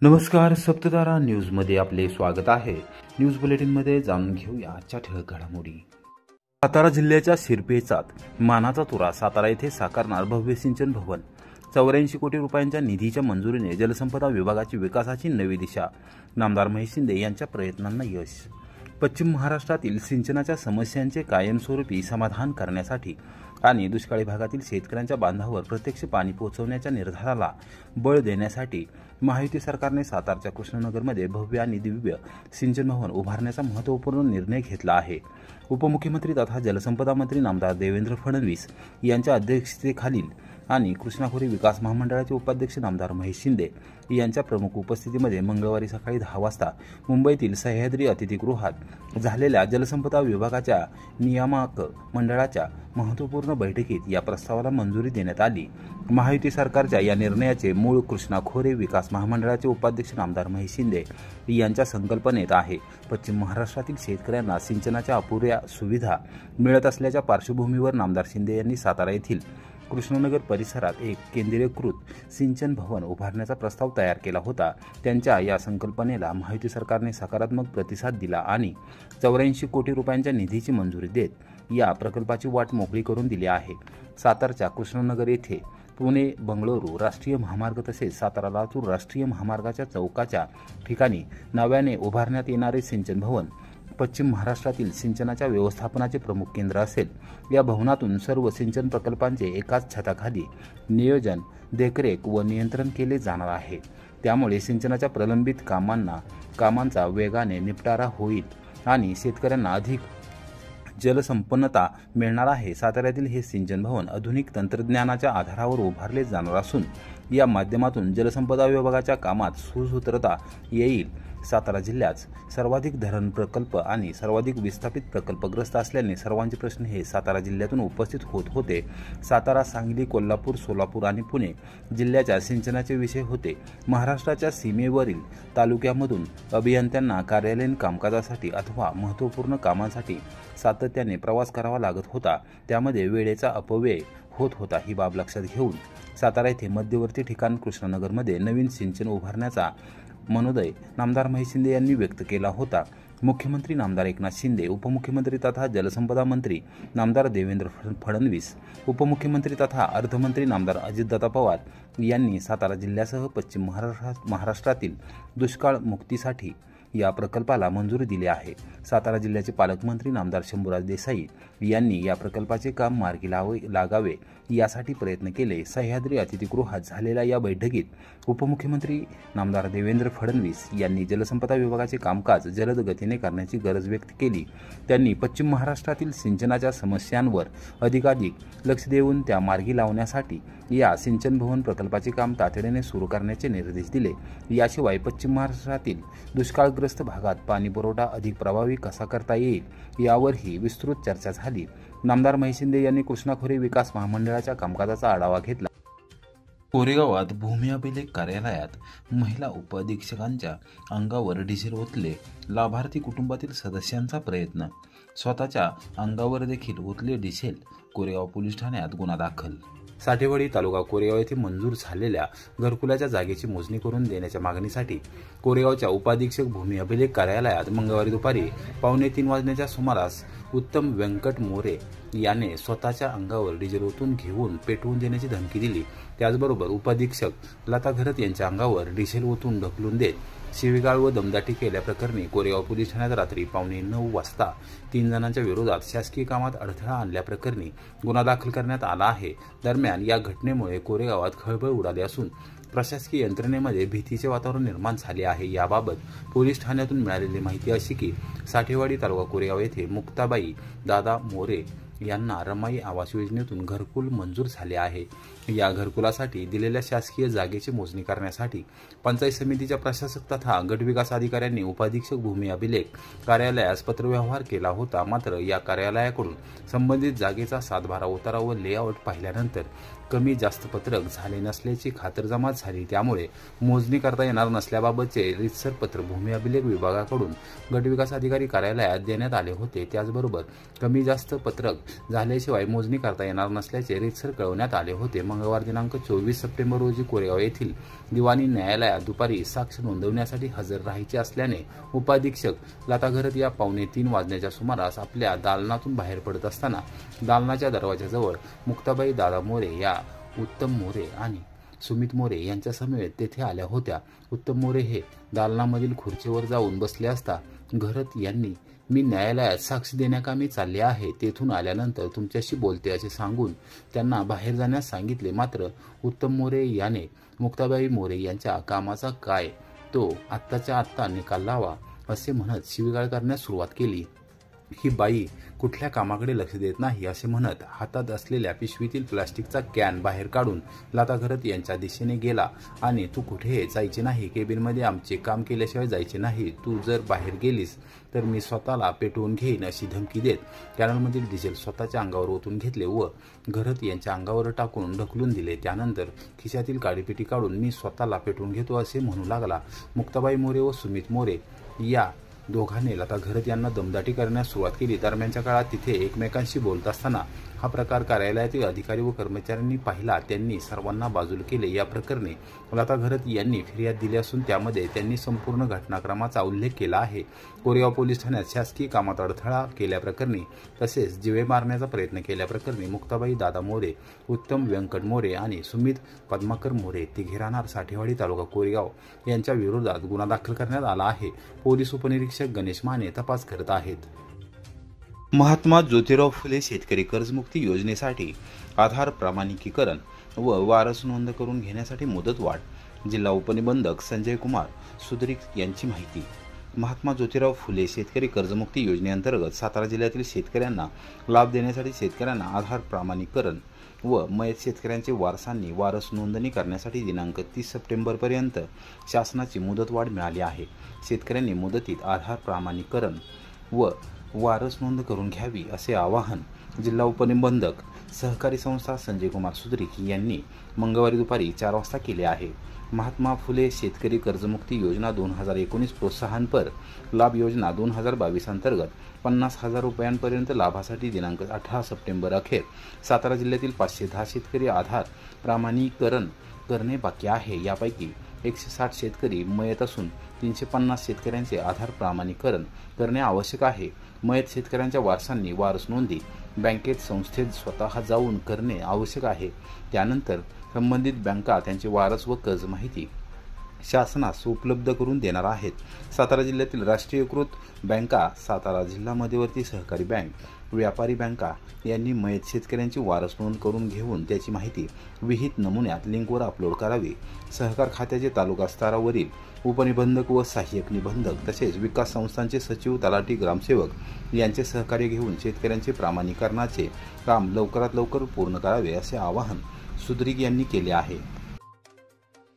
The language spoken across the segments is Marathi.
नमस्कार, सप्ततारा न्यूजमध्ये आपले स्वागत आहे। न्यूज बुलेटिनमध्ये जाणून घेऊया आजच्या ठळक घडामोडी। सातारा जिल्ह्याच्या शिरपेचात मानाचा तुरा सातारा येथे साकारणार भव्य सिंचन भवन। 84 कोटी रुपयांच्या निधीच्या मंजुरीने जलसंपदा विभागाची विकासाची नवी दिशा। नामदार महेश शिंदे यांच्या प्रयत्नांना यश। पश्चिम महाराष्ट्रातील सिंचनाच्या समस्यांचे कायमस्वरूपी समाधान करण्यासाठी आणि दुष्काळी भागातील शेतकऱ्यांच्या बांधावर प्रत्यक्ष पाणी पोहोचवण्याच्या निर्धाराला बळ देण्यासाठी महायुती सरकारने सातारच्या कृष्णनगरमध्ये भव्य आणि दिव्य सिंचन भवन उभारण्याचा महत्त्वपूर्ण निर्णय घेतला आहे। उपमुख्यमंत्री तथा जलसंपदा मंत्री नामदार देवेंद्र फडणवीस यांच्या अध्यक्षतेखालील आणि कृष्णाखोरी विकास महामंडळाचे उपाध्यक्ष नामदार महेश शिंदे यांच्या प्रमुख उपस्थितीमध्ये मंगळवारी सकाळी 10 वाजता मुंबईतील सह्याद्री अतिथीगृहात झालेल्या जलसंपदा विभागाच्या नियामक मंडळाच्या महत्त्वपूर्ण बैठकीत या प्रस्तावाला मंजुरी देण्यात आली। महायुती सरकारच्या या निर्णयाचे मूळ कृष्णाखोरी विकास महामंडळाचे उपाध्यक्ष नामदार महेश शिंदे यांच्या संकल्पनेत आहे। पश्चिम महाराष्ट्रातील शेतकऱ्यांना सिंचनाच्या अपुऱ्या सुविधा मिळत असल्याच्या पार्श्वभूमीवर नामदार शिंदे यांनी सातारा येथील कृष्णनगर परिसरात एक केंद्रीयकृत सिंचन भवन उभारण्याचा प्रस्ताव तयार केला होता। त्यांच्या या संकल्पनेला महायुती सरकारने सकारात्मक प्रतिसाद दिला आणि 84 कोटी रुपयांच्या निधीची मंजुरी देत या प्रकल्पाची वाट मोकळी करून दिली आहे। सातारच्या कृष्णनगर येथे पुणे बंगळुरू राष्ट्रीय महामार्ग तसेच सातारा लातूर राष्ट्रीय महामार्गाच्या चौकाच्या ठिकाणी नव्याने उभारण्यात येणारे सिंचन भवन पश्चिम महाराष्ट्रातील सिंचनाच्या व्यवस्थापनाचे प्रमुख केंद्र असेल। या भवनातून सर्व सिंचन प्रकल्पांचे एकाच छताखाली नियोजन, देखरेख व नियंत्रण केले जाणार आहे। त्यामुळे सिंचनाच्या प्रलंबित कामांचा वेगाने निपटारा होईल आणि शेतकऱ्यांना अधिक जलसंपन्नता मिळणार आहे। साताऱ्यातील हे सिंचन भवन आधुनिक तंत्रज्ञानाच्या आधारावर उभारले जाणार असून या माध्यमातून जलसंपदा विभागाच्या कामात सुसूत्रता येईल। सातारा जिल्ह्यात सर्वाधिक धरण प्रकल्प आणि सर्वाधिक विस्थापित प्रकल्पग्रस्त असल्याने सर्वांचे प्रश्न हे सातारा जिल्ह्यातून उपस्थित होत होते। सातारा, सांगली, कोल्हापूर, सोलापूर आणि पुणे जिल्ह्याच्या सिंचनाचे विषय होते। महाराष्ट्राच्या सीमेवरील तालुक्यामधून अभियंत्यांना कार्यालयीन कामकाजासाठी अथवा महत्त्वपूर्ण कामांसाठी सातत्याने प्रवास करावा लागत होता। त्यामध्ये वेळेचा अपव्यय होत होता। ही बाब लक्षात घेऊन सातारा येथे मध्यवर्ती ठिकाण कृष्णनगरमध्ये नवीन सिंचन उभारण्याचा मनोदय नामदार महेश शिंदे यांनी व्यक्त केला होता। मुख्यमंत्री नामदार एकनाथ शिंदे, उपमुख्यमंत्री तथा जलसंपदा मंत्री नामदार देवेंद्र फडणवीस, उपमुख्यमंत्री तथा अर्थमंत्री नामदार अजितदादा पवार यांनी सातारा जिल्ह्यासह पश्चिम महाराष्ट्रातील दुष्काळ मुक्तीसाठी या प्रकल्पाला मंजुरी दिली आहे। सातारा जिल्ह्याचे पालकमंत्री नामदार शंभूराज देसाई यांनी या प्रकल्पाचे काम मार्गी लागावे यासाठी प्रयत्न केले। सह्याद्री अतिथीगृहात झालेल्या या बैठकीत उपमुख्यमंत्री नामदार देवेंद्र फडणवीस यांनी जलसंपदा विभागाचे कामकाज जलद गतीने करण्याची गरज व्यक्त केली। त्यांनी पश्चिम महाराष्ट्रातील सिंचनाच्या समस्यांवर अधिकाधिक लक्ष देऊन त्या मार्गी लावण्यासाठी या सिंचन भवन प्रकल्पाचे काम तातडीने सुरू करण्याचे निर्देश दिले। याशिवाय पश्चिम महाराष्ट्रातील दुष्काळग्रस्त भागात पाणी पुरवठा अधिक प्रभावी कसा करता येईल यावरही विस्तृत चर्चा झाली। नामदार महेश शिंदे यांनी कृष्णाखोरी विकास महामंडळाच्या कामकाजाचा आढावा घेतला। कोरेगावात भूमी अभिलेख कार्यालयात महिला उपअधीक्षकांच्या अंगावर डिझेल ओतले, लाभार्थी कुटुंबातील सदस्यांचा प्रयत्न, स्वतःच्या अंगावर देखील ओतले डिझेल, कोरेगाव पोलीस ठाण्यात गुन्हा दाखल। साठेवाडी तालुका कोरेगाव येथे मंजूर झालेल्या घरकुलाच्या जागेची मोजणी करून देण्याच्या मागणीसाठी कोरेगावच्या उपाधीक्षक भूमी अभिलेख कार्यालयात मंगळवारी दुपारी 2:15 वाजण्याच्या सुमारास उत्तम व्यंकट मोरे याने स्वतःच्या अंगावर डिझेल ओतून घेऊन पेटवून देण्याची धमकी दिली। त्याचबरोबर उपाधीक्षक लता घरत यांच्या अंगावर डिझेल ओतून ढकलून देत शिवीगाळ व दमदाटी केल्याप्रकरणी कोरेगाव पोलीस ठाण्यात रात्री 8:45 वाजता 3 जणांच्या विरोधात शासकीय कामात अडथळा आणल्याप्रकरणी गुन्हा दाखल करण्यात आला आहे। दरम्यान या घटनेमुळे कोरेगावात खळबळ उडाली असून प्रशासकीय यंत्रणेमध्ये भीतीचे वातावरण निर्माण झाले आहे। याबाबत पोलीस ठाण्यातून मिळालेली माहिती अशी की साठेवाडी तालुका कोरेगाव येथे मुक्ताबाई दादा मोरे यांना रमाई आवास योजनेतून घरकुल मंजूर झाले आहे। या घरकुलासाठी दिलेल्या शासकीय जागेची मोजणी करण्यासाठी पंचायत समितीच्या प्रशासक तथा गट विकास अधिकाऱ्यांनी उपाधीक्षक भूमी अभिलेख कार्यालयास पत्रव्यवहार केला होता। मात्र या कार्यालयाकडून संबंधित जागेचा सातबारा उतारा व लेआउट पाहिल्यानंतर कमी जास्त पत्रक झाले नसल्याची खातरजमा झाली। त्यामुळे मोजणी करता येणार नसल्याबाबतचे रीतसर पत्र भूमी अभिलेख विभागाकडून गट विकास अधिकारी कार्यालयात देण्यात आले होते। त्याचबरोबर कमी जास्त पत्रक झाल्याशिवाय मोजणी करता येणार नसल्याचे रीतसर कळवण्यात आले होते। मंगळवार दिनांक 24 सप्टेंबर रोजी कोरेगाव येथील दिवाणी न्यायालयात दुपारी साक्ष नोंदवण्यासाठी हजर राहायचे असल्याने उपाधीक्षक लता घरत या 2:45 वाजण्याच्या सुमारास आपल्या दालनातून बाहेर पडत असताना दालनाच्या दरवाजाजवळ मुक्ताबाई दादा मोरे या उत्तम मोरे आणि सुमित मोरे यांच्या समवेत तेथे आल्या होत्या। उत्तम मोरे हे दालनामधील खुर्चीवर जाऊन बसले असता घरत यांनी मी न्यायालयात साक्ष देण्याकामी चालले आहे, तेथून आल्यानंतर तुमच्याशी बोलते असे सांगून त्यांना बाहेर जाण्यास सांगितले। मात्र उत्तम मोरे याने मुक्ताबाई मोरे यांच्या कामाचा काय तो आत्ताच्या आत्ता निकाल लावा असे म्हणत शिवीगाळ करण्यास सुरुवात केली। ही बाई कुठल्या कामाकडे लक्ष देत नाही असे म्हणत हातात असलेल्या पिशवीतील प्लास्टिकचा कॅन बाहेर काढून लता घरत यांच्या दिशेने गेला आणि तू कुठे जायचे नाही, केबिनमध्ये आमचे काम केल्याशिवाय जायचे नाही, तू जर बाहेर गेलीस तर मी स्वतःला पेटवून घेईन अशी धमकी देत कॅनलमधील डिझेल स्वतःच्या अंगावर ओतून घेतले व घरत यांच्या अंगावर टाकून ढकलून दिले। त्यानंतर खिशातील काडीपेटी काढून मी स्वतःला पेटवून घेतो असे म्हणू लागला। मुक्ताबाई मोरे व सुमित मोरे या दोघांनी लता घरत यांना दमदाटी करण्यास सुरुवात केली। दरम्यानच्या काळात तिथे एकमेकांशी बोलत असताना हा प्रकार कार्यालयातील अधिकारी व कर्मचाऱ्यांनी पाहिला। त्यांनी सर्वांना बाजूला केले। या प्रकरणी लता घरत यांनी फिर्याद दिली असून त्यामध्ये त्यांनी संपूर्ण घटनाक्रमाचा उल्लेख केला आहे। कोरेगाव पोलीस ठाण्यात शासकीय कामात अडथळा केल्याप्रकरणी तसेच जीवे मारण्याचा प्रयत्न केल्याप्रकरणी मुक्ताबाई दादा मोरे, उत्तम व्यंकट मोरे आणि सुमित पद्माकर मोरे तिघे राहणार साठेवाडी तालुका कोरेगाव यांच्या विरोधात गुन्हा दाखल करण्यात आला आहे। पोलीस उपनिरीक्षक गणेश माने तपास करत आहेत। महात्मा ज्योतिराव फुले शेतकरी कर्जमुक्ती योजनेसाठी आधार प्रमाणिकीकरण व वारस नोंद करून घेण्यासाठी मुदतवाढ। जिल्हा उपनिबंधक संजय कुमार सुद्रिक यांची माहिती। महात्मा ज्योतिराव फुले शेतकरी कर्जमुक्ती योजनेअंतर्गत सातारा जिल्ह्यातील शेतकऱ्यांना लाभ देण्यासाठी शेतकऱ्यांना आधार प्रमाणीकरण व मयत शेतकऱ्यांचे वारसांनी वारस नोंदणी करण्यासाठी दिनांक 30 सप्टेंबरपर्यंत शासनाची मुदतवाढ मिळाली आहे। शेतकऱ्यांनी मुदतीत आधार प्रमाणीकरण व वारस नोंद करून घ्यावी असे आवाहन जिल्हा उपनिबंधक सहकारी संस्था संजय कुमार सुद्रिक यांनी मंगळवारी दुपारी 4 वाजता केले आहे। महात्मा फुले शेतकरी कर्जमुक्ती योजना 2019 प्रोत्साहनपर लाभ योजना 2022 अंतर्गत 50,000 रुपयांपर्यंत लाभासाठी दिनांक 18 सप्टेंबर अखेर सातारा जिल्ह्यातील 510 शेतकरी आधार प्रमाणीकरण करणे बाकी आहे। यापैकी 160 शेतकरी मयत असून 350 शेतकऱ्यांचे आधार प्रमाणीकरण करणे आवश्यक आहे। मयत शेतकऱ्यांच्या वारसांनी वारस नोंदी बँकेत संस्थेत स्वतः जाऊन करणे आवश्यक आहे। त्यानंतर संबंधित बँका त्यांचे वारस व कर्ज माहिती शासनास उपलब्ध करून देणार आहेत। सातारा जिल्ह्यातील राष्ट्रीयकृत बँका, सातारा जिल्हा मध्यवर्ती सहकारी बँक, व्यापारी बँका यांनी मयत शेतकऱ्यांची वारस नोंद करून घेऊन त्याची माहिती विहित नमुन्यात लिंकवर अपलोड करावी। सहकार खात्याचे तालुका स्तरावरील उपनिबंधक व सहाय्यक निबंधक तसेच विकास संस्थांचे सचिव, तलाठी, ग्रामसेवक यांचे सहकार्य घेऊन शेतकऱ्यांचे प्रमाणीकरणाचे काम लवकरात लवकर पूर्ण करावे असे आवाहन सुद्रिक यांनी केले आहे।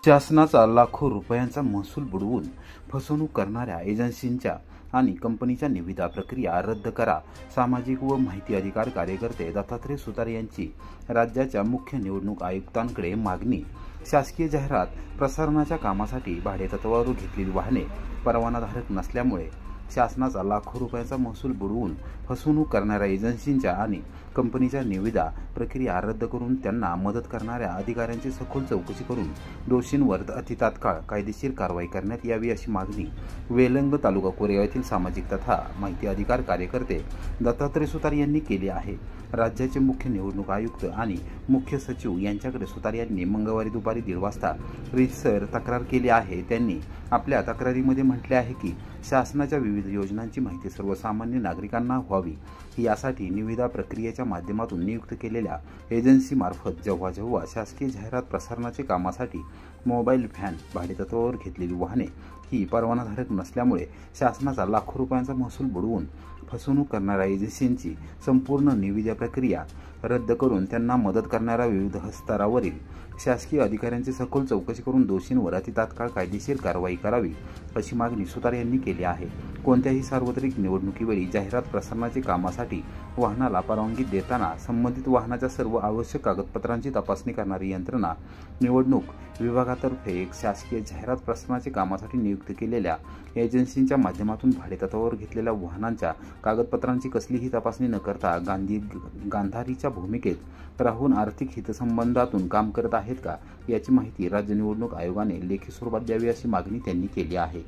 शासनाचा लाखो रुपयांचा महसूल बुडवून फसवणूक करणाऱ्या एजन्सींच्या आणि कंपनीच्या निविदा प्रक्रिया रद्द करा। सामाजिक व माहिती अधिकार कार्यकर्ते दत्तात्रय सुतार यांची राज्याच्या मुख्य निवडणूक आयुक्तांकडे मागणी। शासकीय जाहिरात प्रसारणाच्या कामासाठी भाडेतत्वावर घेतलेली वाहने परवानाधारक नसल्यामुळे शासनाचा लाखो रुपयांचा महसूल बुडवून फसवणूक करणाऱ्या एजन्सींच्या आणि कंपनीच्या निविदा प्रक्रिया रद्द करून त्यांना मदत करणाऱ्या अधिकाऱ्यांची सखोल चौकशी करून दोषींवर अतितात्काळ कायदेशीर कारवाई करण्यात यावी अशी मागणी वेलंग तालुका कोरेगाव येथील सामाजिक तथा माहिती अधिकार कार्यकर्ते दत्तात्रय सुतार यांनी केली आहे। राज्याचे मुख्य निवडणूक आयुक्त आणि मुख्य सचिव यांच्याकडे सुतार यांनी मंगळवारी दुपारी 1:30 वाजता रीतसर तक्रार केली आहे। त्यांनी आपल्या तक्रारीमध्ये म्हटले आहे की शासनाच्या विविध योजनांची माहिती सर्वसामान्य नागरिकांना व्हावी यासाठी निविदा प्रक्रियेच्या माध्यमातून नियुक्त केलेल्या एजन्सीमार्फत जेव्हा जेव्हा शासकीय जाहिरात प्रसारणाचे कामासाठी मोबाईल व्हॅन भाडेतत्वावर घेतलेली वाहने ही परवानाधारक नसल्यामुळे शासनाचा लाखो रुपयांचा महसूल बुडवून फसवणूक करणाऱ्या एजन्सींची संपूर्ण निविदा प्रक्रिया रद्द करून त्यांना मदत करणाऱ्या विविध स्तरावरील शासकीय अधिकाऱ्यांची सखोल चौकशी करून दोषींवर अति तात्काळ कायदेशीर कारवाई करावी अशी मागणी सुतार यांनी केली आहे। कोणत्याही सार्वत्रिक निवडणुकीवेळी जाहिरात प्रसारणाच्या कामासाठी वाहनाला परवानगी देताना संबंधित वाहनाच्या सर्व आवश्यक कागदपत्रांची तपासणी करणारी यंत्रणा निवडणूक विभागातर्फे एक शासकीय जाहिरात प्रसारणाच्या कामासाठी नियुक्त केलेल्या एजन्सीच्या माध्यमातून भाडेतत्त्वावर घेतलेल्या वाहनांच्या कागदपत्रांची कसलीही तपासणी न करता गांधारीच्या भूमिकेत राहून आर्थिक हितसंबंधातून काम करत आहेत का याची माहिती राज्य निवडणूक आयोगाने लेखी स्वरूपात द्यावी अशी मागणी त्यांनी केली आहे।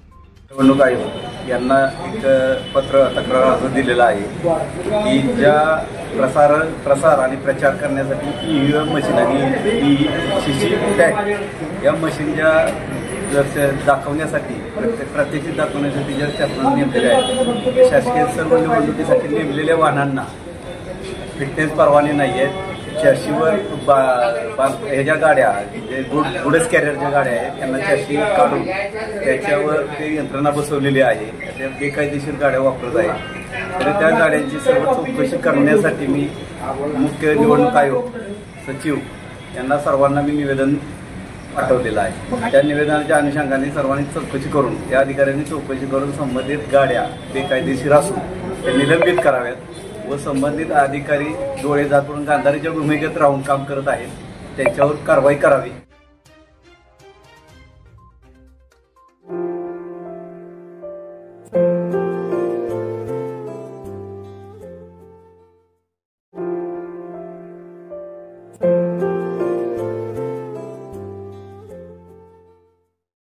निवडणूक आयोग यांना एक पत्र तक्रार अर्ज दिलेला आहे की ज्या प्रसार आणि प्रचार करण्यासाठी EVM मशीन आणि CC टॅग या मशीनच्या दाखवण्यासाठी प्रात्यक्षिक दाखवण्यासाठी ज्या शासनाने नेमलेल्या आहेत शासकीय सर्व निवडणुकीसाठी नेमलेल्या वाहनांना फिटनेस परवाने नाही आहेत। चर्शीवर ह्याच्या गाड्या गुडस कॅरियरच्या गाड्या आहेत त्यांना चर्शी काढून त्याच्यावर ते यंत्रणा बसवलेली आहे। त्या बेकायदेशीर गाड्या वापरत आहेत तरी त्या गाड्यांची सर्व चौकशी करण्यासाठी मी मुख्य निवडणूक आयोग सचिव यांना सर्वांना मी निवेदन पाठवलेलं आहे। त्या निवेदनाच्या अनुषंगाने सर्वांनी चौकशी करून त्या अधिकाऱ्यांनी चौकशी करून संबंधित गाड्या बेकायदेशीर असून ते निलंबित कराव्यात व संबंधित अधिकारी डोळे झाकून गांधारीच्या भूमिकेत राहून काम करत आहेत त्यांच्यावर कारवाई करावी।